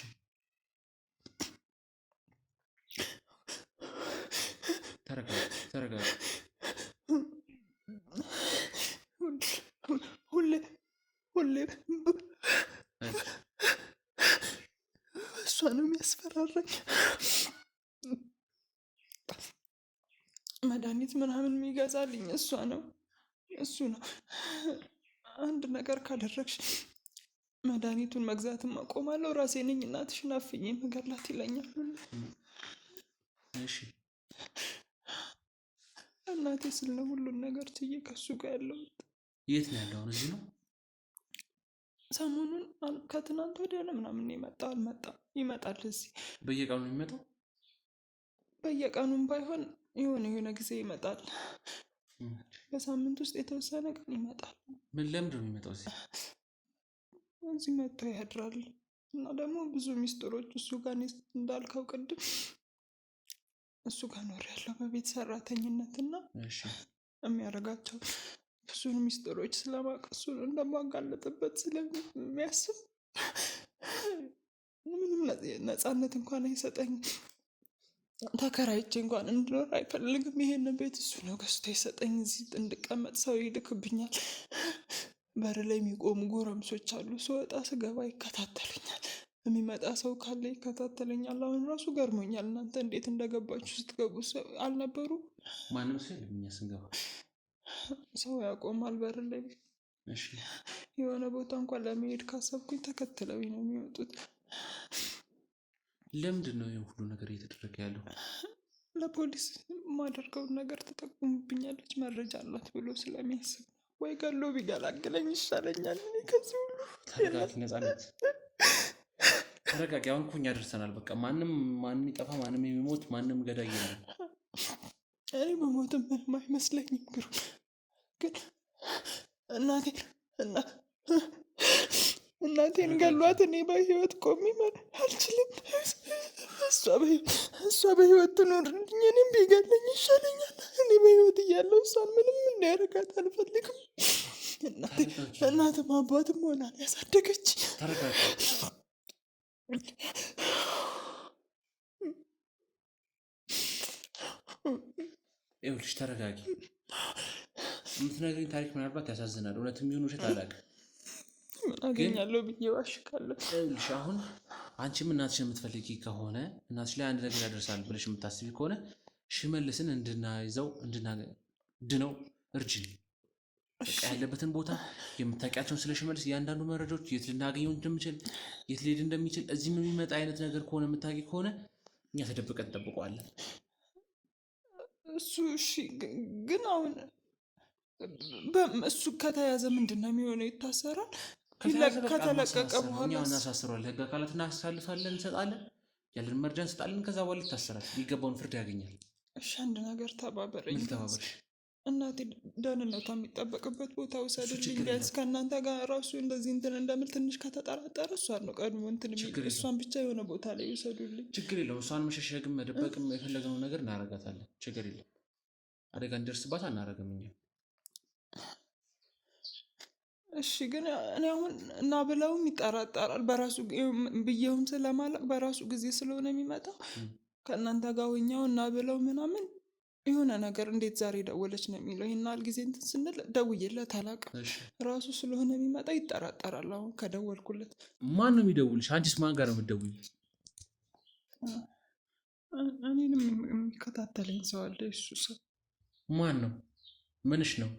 ተረጋጋ። ሁሌ እሷ ነው የሚያስፈራራኝ። መድኃኒት ምናምን የሚገዛልኝ እሱ ነው። አንድ ነገር ካደረግሽ መድኃኒቱን መግዛትም አቆማለሁ፣ ራሴ ነኝ እናትሽን አፍኜ መገላት ይለኛል። እሺ እናቴ ስል ነው ሁሉን ነገር ችዬ ከሱ ጋር ያለሁት። የት ነው ያለው? እዚህ ነው። ሰሞኑን ከትናንት ወዲያ ምናምን ይመጣል። እዚህ በየቀኑ ነው የሚመጣው? በየቀኑም ባይሆን የሆነ ጊዜ ይመጣል። በሳምንት ውስጥ የተወሰነ ቀን ይመጣል። ምን ለምንድን ነው የሚመጣው? እዚህ መጥቶ ያድራል። እና ደግሞ ብዙ ሚስጥሮች እሱ ጋር እንዳልከው ቅድም እሱ ጋር ኖር ያለው በቤት ሰራተኝነት እና የሚያደርጋቸው ብዙ ሚስጥሮች ስለማውቅ እሱን እንደማጋለጥበት ስለሚያስብ ምንም ነፃነት እንኳን አይሰጠኝም። ተከራይቼ እንኳን እንድኖር አይፈልግም። ይሄንን ቤት እሱ ነው ገዝቶ የሰጠኝ። እዚህ እንድቀመጥ ሰው ይልክብኛል። በር ላይ የሚቆሙ ጎረምሶች አሉ። ስወጣ ስገባ ይከታተሉኛል። የሚመጣ ሰው ካለ ይከታተለኛል። አሁን ራሱ ገርሞኛል። እናንተ እንዴት እንደገባችሁ ስትገቡ ሰው አልነበሩ? ማንም ሰው የለም። እኛ ስንገባ ሰው ያቆማል በር ላይ። የሆነ ቦታ እንኳን ለመሄድ ካሰብኩኝ ተከትለውኝ ነው የሚወጡት። ለምንድን ነው ይሄን ሁሉ ነገር እየተደረገ ያለው? ለፖሊስ የማደርገውን ነገር ትጠቁምብኛለች መረጃ አላት ብሎ ስለሚያስብ ወይ ገሎ ቢገላግለኝ ይሻለኛል። እኔ ከዚህ ሁሉ ተረጋጊ። ነፃነት ተረጋጊ። አሁን እኮ እኛ ደርሰናል። በቃ ማንም ይጠፋ፣ ማንም የሚሞት፣ ማንም ገዳይ የለም። እኔ በሞትም ምንም አይመስለኝም። ግን እናቴን ገሏት እኔ በህይወት ቆሜ አልችልም። እሷ በህይወት ትኖርልኝ፣ እኔም ቢገለኝ ይሻለኛል። እኔ በህይወት እያለሁ እሷን ምንም እንዲያደርጋት አልፈልግም። እናትም አባትም ሆና ያሳደገች። ይኸውልሽ ተረጋጊ። የምትነግሪኝ ታሪክ ምናልባት ያሳዝናል። እውነትም ይሁን ውሸት አላውቅም። ምን አገኛለሁ ብዬ ዋሽካለሁ። ይኸውልሽ አሁን አንቺም እናትሽን የምትፈልጊ ከሆነ እናትሽ ላይ አንድ ነገር ያደርሳል ብለሽ የምታስቢ ከሆነ ሽመልስን እንድናድነው እርጅኝ። በቃ ያለበትን ቦታ የምታውቂያቸውን ስለ ሽመልስ እያንዳንዱ መረጃዎች፣ የት ልናገኘው እንደምችል፣ የት ሊሄድ እንደሚችል፣ እዚህም የሚመጣ አይነት ነገር ከሆነ የምታውቂ ከሆነ እኛ ተደብቀን እንጠብቀዋለን። እሱ እሺ። ግን አሁን እሱ ከተያዘ ምንድን ነው የሚሆነው? ይታሰራል። ከተለቀቀ በኋላ እኛ እናሳስረዋለን። ህግ አካላት እናሳልፋለን፣ እንሰጣለን፣ ያለን መረጃ እንሰጣለን። ከዛ በኋላ ይታሰራል፣ የሚገባውን ፍርድ ያገኛል። እሺ አንድ ነገር ተባበረኝ። ምን ተባበርሽ? እናቴ ደህንነቷ የሚጠበቅበት ቦታ ውሰድልኝ። ቢያንስ ከእናንተ ጋር ራሱ እንደዚህ እንትን እንደምል ትንሽ ከተጠራጠረ እሷን ነው ቀድሞ እንትን እሷን ብቻ የሆነ ቦታ ላይ ይውሰዱልኝ። ችግር የለውም። እሷን መሸሸግም መደበቅም የፈለግነው ነገር እናደርጋታለን። ችግር የለም። አደጋ እንዲደርስባት አናደርግም እኛ። እሺ ግን እኔ አሁን እና ብለውም ይጠራጠራል። በራሱ ብዬውም ስለማላቅ በራሱ ጊዜ ስለሆነ የሚመጣው ከእናንተ ጋር ሆኛው እና ብለው ምናምን የሆነ ነገር እንዴት ዛሬ ደወለች ነው የሚለው። ይህን ያህል ጊዜ እንትን ስንል ደውዬለት አላውቅም። ራሱ ስለሆነ የሚመጣ ይጠራጠራል። አሁን ከደወልኩለት ማን ነው የሚደውልሽ? አንቺስ ማን ጋር ነው የምትደውይው? እኔንም የሚከታተለኝ ሰው አለ። እሱ ሰው ማን ነው? ምንሽ ነው?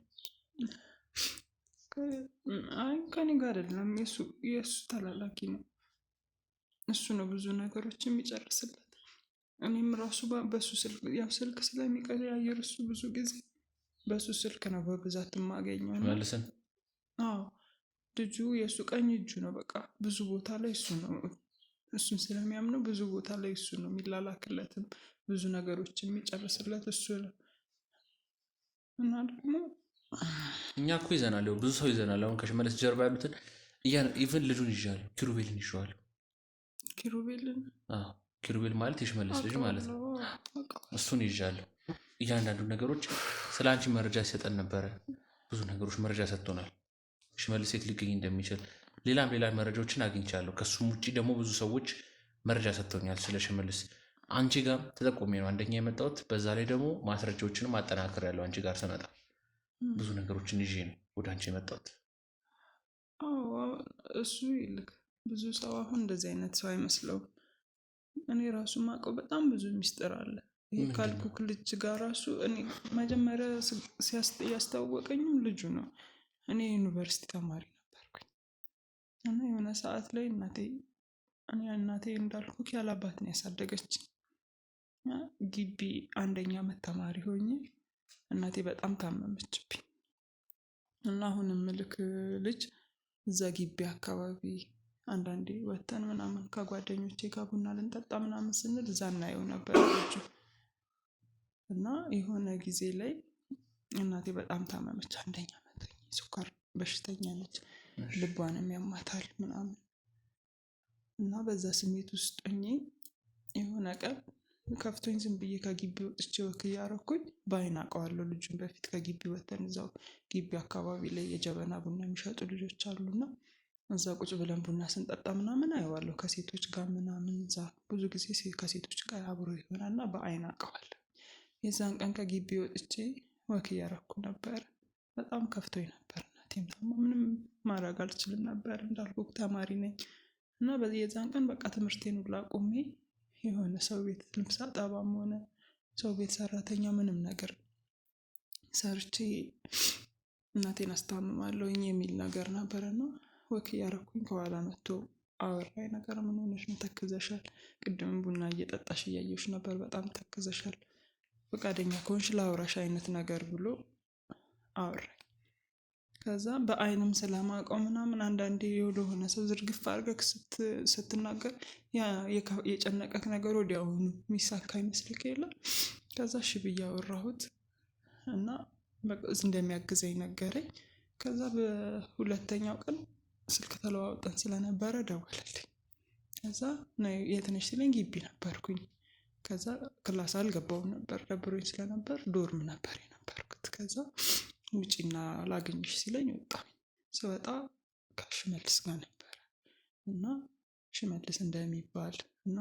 አይ ከኔ ጋር አይደለም፣ የእሱ ተላላኪ ነው። እሱ ነው ብዙ ነገሮች የሚጨርስለት። እኔም ራሱ በሱ ስልክ ስለሚቀያየር እሱ ብዙ ጊዜ በሱ ስልክ ነው በብዛት የማገኘው። መልስን ልጁ የእሱ ቀኝ እጁ ነው። በቃ ብዙ ቦታ ላይ እሱ ነው። እሱን ስለሚያምነው ብዙ ቦታ ላይ እሱ ነው የሚላላክለትም ብዙ ነገሮች የሚጨርስለት እሱ ነው። እና ደግሞ እኛ እኮ ይዘናል፣ ብዙ ሰው ይዘናል። አሁን ከሽመልስ ጀርባ ያሉትን ኢቨን ልጁን ይዣለሁ፣ ኪሩቤልን ይዤዋለሁ። ኪሩቤል ማለት የሽመልስ ልጅ ማለት ነው። እሱን ይዣለሁ። እያንዳንዱ ነገሮች ስለ አንቺ መረጃ ሲሰጠን ነበረ። ብዙ ነገሮች መረጃ ሰጥቶናል። ሽመልስ የት ሊገኝ እንደሚችል ሌላ መረጃዎችን አግኝቻለሁ። ከሱም ውጭ ደግሞ ብዙ ሰዎች መረጃ ሰጥቶኛል ስለ ሽመልስ። አንቺ ጋር ተጠቆሜ ነው አንደኛ የመጣሁት። በዛ ላይ ደግሞ ማስረጃዎችንም አጠናክር ያለው አንቺ ጋር ስመጣ ብዙ ነገሮችን ይዤ ነው ወደ አንቺ የመጣሁት። እሱ ይልክ ብዙ ሰው አሁን እንደዚህ አይነት ሰው አይመስለውም። እኔ ራሱ ማውቀው በጣም ብዙ ሚስጥር አለ። ይሄ ካልኩክ ልጅ ጋር ራሱ እኔ መጀመሪያ ያስታወቀኝም ልጁ ነው። እኔ ዩኒቨርሲቲ ተማሪ ነበርኩኝ እና የሆነ ሰዓት ላይ እናቴ እንዳልኩክ ያላባት ነው ያሳደገች። ግቢ አንደኛ ዓመት ተማሪ ሆኜ እናቴ በጣም ታመመችብኝ እና አሁንም ምልክ ልጅ እዛ ግቢ አካባቢ አንዳንዴ ወተን ምናምን ከጓደኞቼ ጋር ቡና ልንጠጣ ምናምን ስንል እዛ እናየው ነበር ልጁ። እና የሆነ ጊዜ ላይ እናቴ በጣም ታመመች። አንደኛ ዓመት ስኳር በሽተኛ ነች፣ ልቧንም ያማታል ምናምን እና በዛ ስሜት ውስጥ ሆኜ የሆነ ቀን ከፍቶኝ ዝም ብዬ ከግቢ ወጥቼ ወክ እያረኩኝ በአይን አውቀዋለሁ ልጁን። በፊት ከግቢ ወተን እዛው ግቢ አካባቢ ላይ የጀበና ቡና የሚሸጡ ልጆች አሉና እዛ ቁጭ ብለን ቡና ስንጠጣ ምናምን አየዋለሁ ከሴቶች ጋር ምናምን። እዛ ብዙ ጊዜ ከሴቶች ጋር አብሮ ይሆናልና በአይን አውቀዋለሁ። የዛን ቀን ከግቢ ወጥቼ ወክ እያረኩ ነበር። በጣም ከፍቶኝ ነበር። እናቴም ምንም ማድረግ አልችልም ነበር፣ እንዳልኩ ተማሪ ነኝ እና የዛን ቀን በቃ ትምህርቴን ሁላ አቁሜ የሆነ ሰው ቤት ልብስ አጠባም ሆነ ሰው ቤት ሰራተኛ ምንም ነገር ሰርቼ እናቴን አስታምማለሁኝ የሚል ነገር ነበርና ወክ እያረኩኝ ከኋላ መጥቶ አወራኝ። ነገር ምን ሆነሽ ነው? ተክዘሻል። ቅድም ቡና እየጠጣሽ እያየሁሽ ነበር፣ በጣም ተክዘሻል። ፈቃደኛ ከሆንሽ ላውራሽ አይነት ነገር ብሎ አወራኝ። ከዛ በአይንም ስለማውቀው ምናምን አንዳንዴ የሆነ ሰው ዝርግፍ አድርገህ ስትናገር የጨነቀክ ነገር ወዲያውኑ የሚሳካ ይመስልክ የለም። ከዛ እሺ ብዬ አወራሁት እና እንደሚያግዘኝ ነገረኝ። ከዛ በሁለተኛው ቀን ስልክ ተለዋውጠን ስለነበረ ደወለልኝ። ከዛ የት ነሽ ሲለኝ ግቢ ነበርኩኝ። ከዛ ክላስ አልገባውም ነበር፣ ደብሮኝ ስለነበር ዶርም ነበር የነበርኩት። ከዛ ውጪና ላገኝሽ ሲለኝ ወጣሁ። ስወጣ ከሽመልስ ጋር ነበረ እና ሽመልስ እንደሚባል እና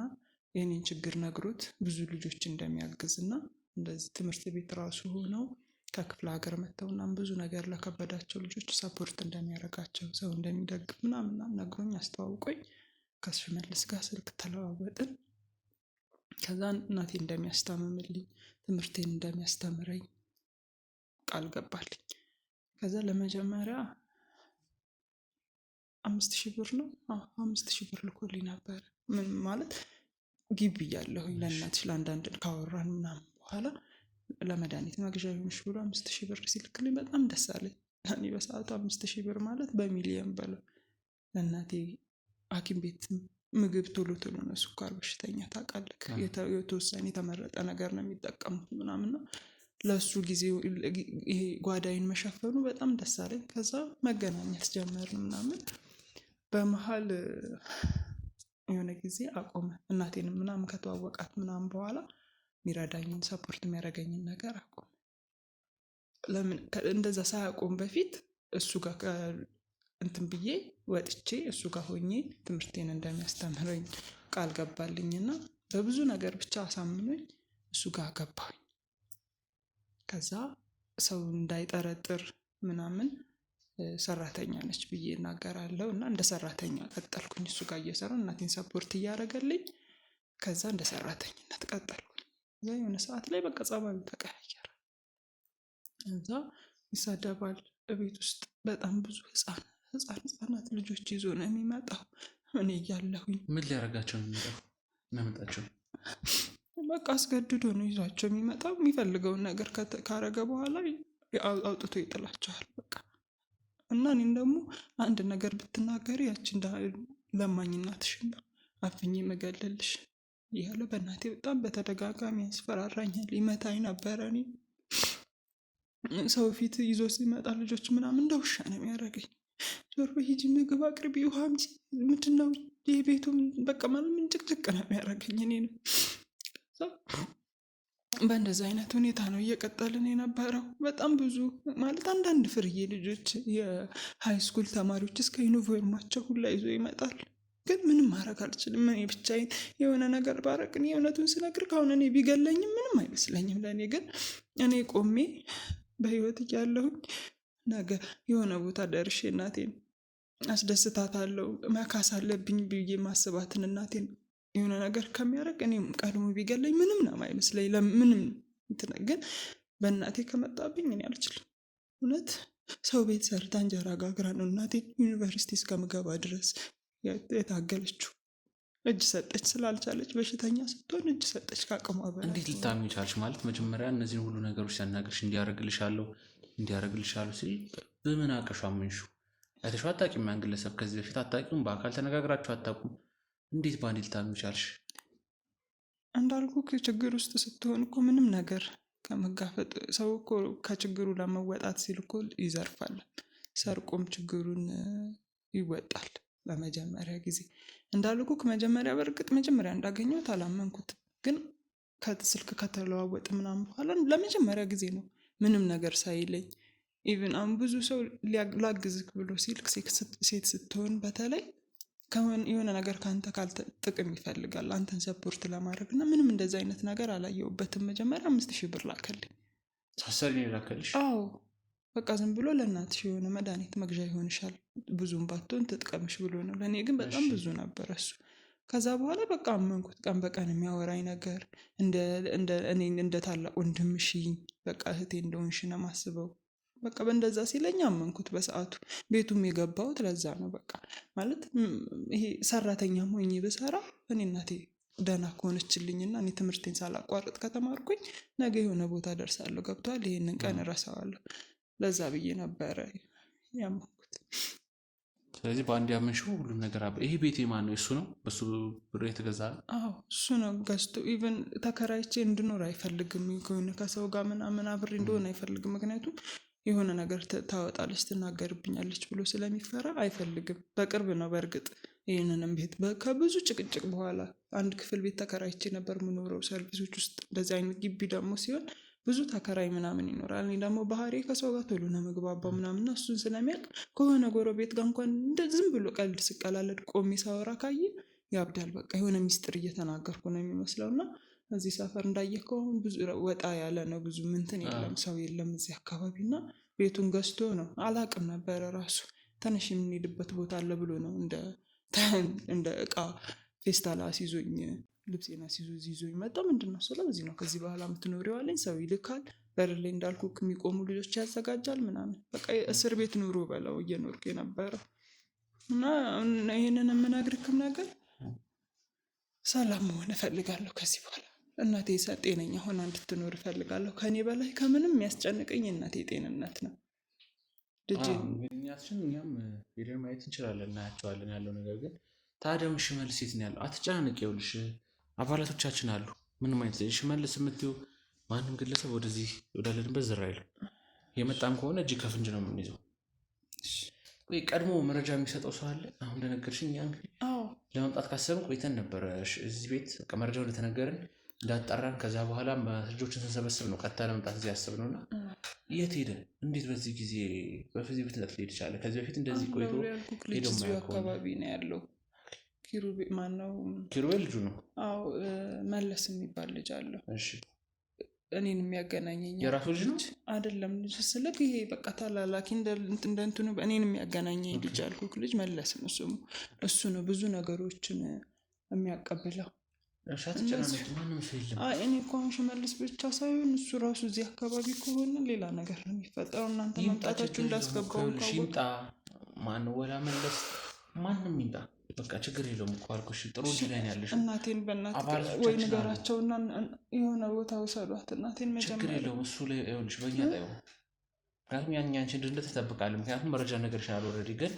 የኔን ችግር ነግሮት ብዙ ልጆች እንደሚያግዝ እና እንደዚህ ትምህርት ቤት ራሱ ሆነው ከክፍለ ሀገር መጥተውና ብዙ ነገር ለከበዳቸው ልጆች ሰፖርት እንደሚያደርጋቸው ሰው እንደሚደግፍ ምናምን ነግሮኝ አስተዋውቆኝ ከሽመልስ ጋር ስልክ ተለዋወጥን። ከዛ እናቴ እንደሚያስታምምልኝ ትምህርቴን እንደሚያስተምረኝ ቃል ገባልኝ። ከዛ ለመጀመሪያ 5,000 ብር ነው 5,000 ብር ልኮልኝ ነበር። ምን ማለት ግቢ እያለሁኝ ለእናትሽ ለአንዳንድ ካወራን ምናምን በኋላ ለመድኃኒት መግዣ ይሆንሽ ብሎ 5,000 ብር ሲልክልኝ በጣም ደስ አለኝ። እኔ በሰዓቱ 5,000 ብር ማለት በሚሊየን በለው ለእናቴ ሐኪም ቤት ምግብ ቶሎ ነው ስኳር በሽተኛ ታውቃለህ፣ የተወሰነ የተመረጠ ነገር ነው የሚጠቀሙት ምናምን ነው። ለሱ ጊዜ ይሄ ጓዳይን መሸፈኑ በጣም ደስ አለኝ። ከዛ መገናኘት ጀመርን ምናምን። በመሀል የሆነ ጊዜ አቆመ። እናቴንም ምናምን ከተዋወቃት ምናምን በኋላ የሚረዳኝን ሰፖርት የሚያደርገኝን ነገር አቆመ። ለምን እንደዛ ሳያቆም በፊት እሱ ጋር እንትን ብዬ ወጥቼ እሱ ጋር ሆኜ ትምህርቴን እንደሚያስተምረኝ ቃል ገባልኝና በብዙ ነገር ብቻ አሳምኖኝ እሱ ጋር ገባሁኝ። ከዛ ሰው እንዳይጠረጥር ምናምን ሰራተኛ ነች ብዬ እናገራለሁ እና እንደ ሰራተኛ ቀጠልኩኝ። እሱ ጋር እየሰራሁ እናቴን ሰፖርት እያደረገልኝ ከዛ እንደ ሰራተኝነት ቀጠልኩኝ። እዛ የሆነ ሰዓት ላይ በቃ ጸባዩ ተቀያየረ። እዛ ይሳደባል። ቤት ውስጥ በጣም ብዙ ህጻናት ልጆች ይዞ ነው የሚመጣው። እኔ እያለሁኝ ምን ሊያደርጋቸው ነው የሚመጣው? እናመጣቸው በቃ አስገድዶ ነው ይዟቸው የሚመጣው። የሚፈልገውን ነገር ካረገ በኋላ አውጥቶ ይጥላቸዋል በቃ። እና እኔም ደግሞ አንድ ነገር ብትናገሪ ያቺ ለማኝ እናትሽን ነው አፍኜ መገለልሽ እያለ በእናቴ በጣም በተደጋጋሚ ያስፈራራኛል። ይመታኝ ነበረ። እኔ ሰው ፊት ይዞ ሲመጣ ልጆች ምናምን እንደ ውሻ ነው የሚያደርገኝ። ዞር በይ ሂጂ፣ ምግብ አቅርቢ፣ ውሃ አምጪ፣ ምንድን ነው የቤቱም በቃ ማለት ምን ጭቅጭቅ ነው የሚያደርገኝ። እኔንም በእንደዛ አይነት ሁኔታ ነው እየቀጠልን የነበረው። በጣም ብዙ ማለት አንዳንድ ፍርዬ ልጆች የሃይ ስኩል ተማሪዎች እስከ ዩኒፎርማቸው ሁላ ይዞ ይመጣል። ግን ምንም ማድረግ አልችልም። እኔ ብቻዬን የሆነ ነገር ባረግ እኔ እውነቱን ስነግር ካሁን እኔ ቢገለኝም ምንም አይመስለኝም ለእኔ። ግን እኔ ቆሜ በህይወት እያለሁኝ ነገ የሆነ ቦታ ደርሼ እናቴን አስደስታታለሁ፣ መካስ አለብኝ ብዬ ማስባትን እናቴን የሆነ ነገር ከሚያደርግ እኔም ቀድሞ ቢገለኝ ምንም ነው አይመስለኝ። ለምንም ግን በእናቴ ከመጣብኝ እኔ አልችልም። እውነት ሰው ቤት ሰርታ እንጀራ ጋግራ ነው እናቴን ዩኒቨርሲቲ እስከምገባ ድረስ የታገለችው። እጅ ሰጠች ስላልቻለች፣ በሽተኛ ስትሆን እጅ ሰጠች ከአቅሟ በላይ። እንዴት ልታምኚ ቻልሽ? ማለት መጀመሪያ እነዚህን ሁሉ ነገሮች ሲያናግርሽ እንዲያደርግልሻለሁ ሲል በምን አቀሹ አመንሽው? አይተሽው አታውቂም? ያን ግለሰብ ከዚህ በፊት አታውቂውም? በአካል ተነጋግራችሁ አታውቁም? እንዴት በአንዴ ልታምኚ ቻልሽ? እንዳልኩ ችግር ውስጥ ስትሆን እኮ ምንም ነገር ከመጋፈጥ ሰው እኮ ከችግሩ ለመወጣት ሲል እኮ ይዘርፋል፣ ሰርቆም ችግሩን ይወጣል። በመጀመሪያ ጊዜ እንዳልኩ መጀመሪያ በእርግጥ መጀመሪያ እንዳገኘሁት አላመንኩትም። ግን ከስልክ ከተለዋወጥ ምናምን በኋላ ለመጀመሪያ ጊዜ ነው ምንም ነገር ሳይለኝ። ኢቭን አሁን ብዙ ሰው ላግዝክ ብሎ ሲልክ ሴት ስትሆን በተለይ የሆነ ነገር ከአንተ ጥቅም ይፈልጋል አንተን ሰፖርት ለማድረግ እና ምንም እንደዚ አይነት ነገር አላየሁበትም። መጀመሪያ 5,000 ብር ላከልኝ። ሳሰሪ ነው ላከልሽ? አዎ በቃ ዝም ብሎ ለእናትሽ የሆነ መድኃኒት መግዣ ይሆንሻል ብዙም ባትሆን ትጥቀምሽ ብሎ ነው። ለእኔ ግን በጣም ብዙ ነበር እሱ። ከዛ በኋላ በቃ አመንኩት። ቀን በቀን የሚያወራኝ ነገር እኔ እንደ ታላቅ ወንድምሽኝ በቃ እህቴ እንደሆንሽ ነው የማስበው። በቃ በእንደዛ ሲለኝ አመንኩት በሰዓቱ። ቤቱም የገባሁት ለዛ ነው። በቃ ማለት ይሄ ሰራተኛም ሆኜ ብሰራ እኔ እናቴ ደህና ከሆነችልኝና እኔ ትምህርቴን ሳላቋርጥ ከተማርኩኝ ነገ የሆነ ቦታ ደርሳለሁ። ገብቷል? ይሄንን ቀን እረሳዋለሁ። ለዛ ብዬ ነበረ ያመንኩት። ስለዚህ በአንድ ያመንሽው ሁሉም ነገር ይሄ ቤቴ ማን ነው? እሱ ነው? በሱ ብር የተገዛ? አዎ እሱ ነው ገዝቶ። ኢቨን ተከራይቼ እንድኖር አይፈልግም። ከሆነ ከሰው ጋር ምናምን አብሬ እንደሆነ አይፈልግም። ምክንያቱም የሆነ ነገር ታወጣለች ትናገርብኛለች ብሎ ስለሚፈራ አይፈልግም። በቅርብ ነው በእርግጥ ይህንንም ቤት ከብዙ ጭቅጭቅ በኋላ አንድ ክፍል ቤት ተከራይቼ ነበር የምኖረው ሰርቪሶች ውስጥ። እንደዚህ አይነት ግቢ ደግሞ ሲሆን ብዙ ተከራይ ምናምን ይኖራል። እኔ ደግሞ ባህሪ ከሰው ጋር ቶሎ ነው መግባባው ምናምንና እሱን ስለሚያውቅ ከሆነ ጎረቤት ጋር እንኳን ዝም ብሎ ቀልድ ስቀላለድ ቆሜ ሳወራ ካየ ያብዳል። በቃ የሆነ ሚስጥር እየተናገርኩ ነው የሚመስለውና እዚህ ሰፈር እንዳየከው ብዙ ወጣ ያለ ነው። ብዙ ምንትን የለም፣ ሰው የለም እዚህ አካባቢና ቤቱን ገዝቶ ነው። አላቅም ነበረ ራሱ ትንሽ የምንሄድበት ቦታ አለ ብሎ ነው እንደ እቃ ፌስታል አስይዞኝ ልብሴን አስይዞ ይዞኝ መጣ። ምንድነው ስለው እዚህ ነው ከዚህ በኋላ የምትኖሪው አለኝ። ሰው ይልካል፣ በር ላይ እንዳልኩ የሚቆሙ ልጆች ያዘጋጃል ምናምን። በቃ እስር ቤት ኑሮ በለው እየኖርኩ የነበረው እና ይሄንን የምነግርክም ነገር ሰላም መሆን እፈልጋለሁ ከዚህ በኋላ። እናቴ ጤነኛ ሆና እንድትኖር እፈልጋለሁ። ከኔ በላይ ከምንም የሚያስጨንቀኝ እናቴ ጤንነት ነው። ግንኙነታችን እኛም ሄደን ማየት እንችላለን፣ እናያቸዋለን ያለው ነገር። ግን ታዲያም ሽመልስ የት ነው ያለው? አትጨናነቂ፣ ይኸውልሽ አባላቶቻችን አሉ። ምንም አይነት ሽመልስ የምትይው ማንም ግለሰብ ወደዚህ ወዳለንበት ዝር አይልም። የመጣም ከሆነ እጅ ከፍንጅ ነው የምንይዘው። ቀድሞ መረጃ የሚሰጠው ሰው አለ። አሁን እንደነገርሽኝ እኛ ለመምጣት ካሰብን ቆይተን ነበረ እዚህ ቤት። መረጃው እንደተነገርን እንዳጣራን ከዛ በኋላ ማስረጃዎችን ስንሰበስብ ነው ቀጥታ ለመምጣት እዚህ ያሰብነው። እና የት ሄደ? እንዴት በዚህ ጊዜ በዚህ ፍጥነት ሊሄድ ይቻላል? ከዚህ በፊት እንደዚህ ቆይቶ ሄዶ አካባቢ ነው ያለው። ማነው? ኪሩቤል ልጁ ነው። አዎ መለስ የሚባል ልጅ አለው። እሺ እኔን የሚያገናኘኝ የራሱ ልጅ ነው አይደለም። ልጅ ስልክ ይሄ በቃ ተላላኪ እንደ እንትኑ እኔን የሚያገናኘኝ ልጅ አልኩክ። ልጅ መለስ ነው ስሙ። እሱ ነው ብዙ ነገሮችን የሚያቀብለው። እኔ እኮ አሁን ሽመልስ ብቻ ሳይሆን እሱ ራሱ እዚህ አካባቢ ከሆነ ሌላ ነገር ነው የሚፈጠረው። እናንተ መምጣታችሁ እንዳስገባው ይምጣ። ማነው ወላ መለስ ማንም ይምጣ፣ በቃ ችግር የለውም እኮ አልኩሽ። ጥሩ እንጂ ላይ ያለሽ እናቴን በእናትህ ወይ ንገራቸውና የሆነ ቦታ ወሰዷት። እናቴን መጀመሪያ ችግር የለውም እሱ ላይ ይኸውልሽ፣ በእኛ ጣይው ምክንያቱም ያኛንቺ እንድንደ ተጠብቃለሁ። ምክንያቱም መረጃ ነገር ይችላል ኦልሬዲ። ግን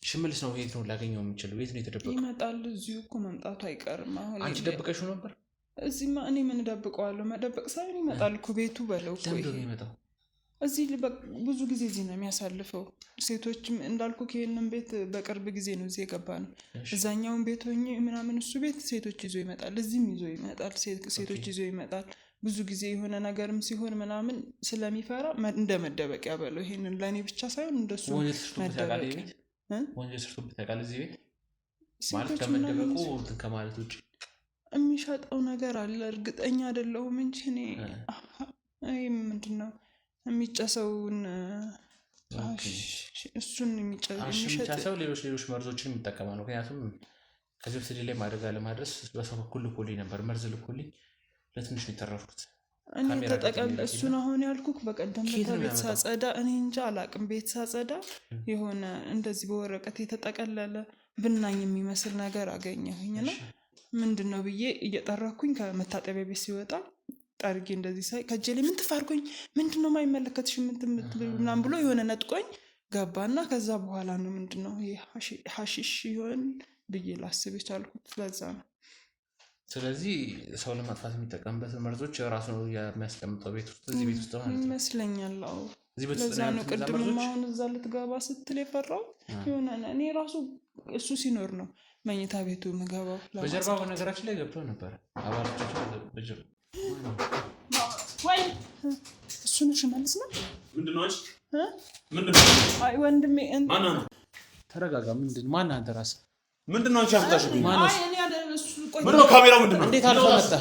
ሽመልስ ነው የት ነው ላገኘው የምችለው? የት ነው የተደበቀው? ይመጣል። እዚሁ እኮ መምጣቱ አይቀርም። አሁን አንቺ ደብቀሽው ነበር? እዚህማ እኔ ምን ደብቀዋለሁ? መደበቅ ሳይሆን ይመጣል እኮ ቤቱ በለው እኮ። ለምንድን ነው የሚመጣው? እዚህ ብዙ ጊዜ እዚህ ነው የሚያሳልፈው። ሴቶችም እንዳልኩ ይሄንን ቤት በቅርብ ጊዜ ነው እዚህ የገባ ነው። እዛኛውን ቤት ሆኜ ምናምን እሱ ቤት ሴቶች ይዞ ይመጣል፣ እዚህም ይዞ ይመጣል፣ ሴቶች ይዞ ይመጣል። ብዙ ጊዜ የሆነ ነገርም ሲሆን ምናምን ስለሚፈራ እንደ መደበቂያ በለው። ይሄንን ለእኔ ብቻ ሳይሆን እንደሱ መደበቂያ። ወንጀል ሰርቶበት ያውቃል እዚህ ቤት ማለት ከመደበቁ እንትን ከማለት ውጭ የሚሸጠው ነገር አለ። እርግጠኛ አይደለሁም እንጂ እኔ ምንድን ነው የሚጨሰውን እሱን የሚጨሰው ሌሎች መርዞችን የሚጠቀማ ነው። ምክንያቱም ከዚህ በፊት ላይ ማድረግ ለማድረስ በሰው በኩል ልኮልኝ ነበር፣ መርዝ ልኮልኝ ለትንሽ ነው የተረፍኩት። እኔ ተጠቀል እሱን አሁን ያልኩክ በቀደም ቤት ሳጸዳ እኔ እንጃ አላቅም። ቤት ሳጸዳ የሆነ እንደዚህ በወረቀት የተጠቀለለ ብናኝ የሚመስል ነገር አገኘሁኝና ምንድነው ብዬ እየጠራኩኝ ከመታጠቢያ ቤት ሲወጣ ጠርጌ እንደዚህ ሳይ ከጀሌ ምን ትፋርኩኝ ምንድነው ማይመለከትሽ ምናምን ብሎ የሆነ ነጥቆኝ ገባና ከዛ በኋላ ነው ምንድነው ይሄ ሐሺሽ ይሆን ብዬ ላስብ የቻልኩት ለዛ ነው። ስለዚህ ሰው ለማጥፋት የሚጠቀምበት መርዞች ራሱ ነው የሚያስቀምጠው ቤት ውስጥ እዚህ ቤት ውስጥ ማለት ነው ይመስለኛል። አዎ ለዛ ነው ቅድም አሁን እዛ ልትገባ ስትል የፈራው የሆነ እኔ ራሱ እሱ ሲኖር ነው መኝታ ቤቱ ምገባው። በጀርባ በነገራችን ላይ ገብቶ ነበር አባሎቻቸው በጀርባ ወይ እሱን ሽመልስ ነው ምንድነው? ምንድነው? አይ ወንድሜ ማን ነው? ተረጋጋ። ምንድነው? ማን አንተ ራስህ ምንድነው? አንቺ አፍታሽ አይ እኔ እሱ ቆይ ምንድነው? ካሜራው ምንድነው? እንዴት አልፎ መጣ?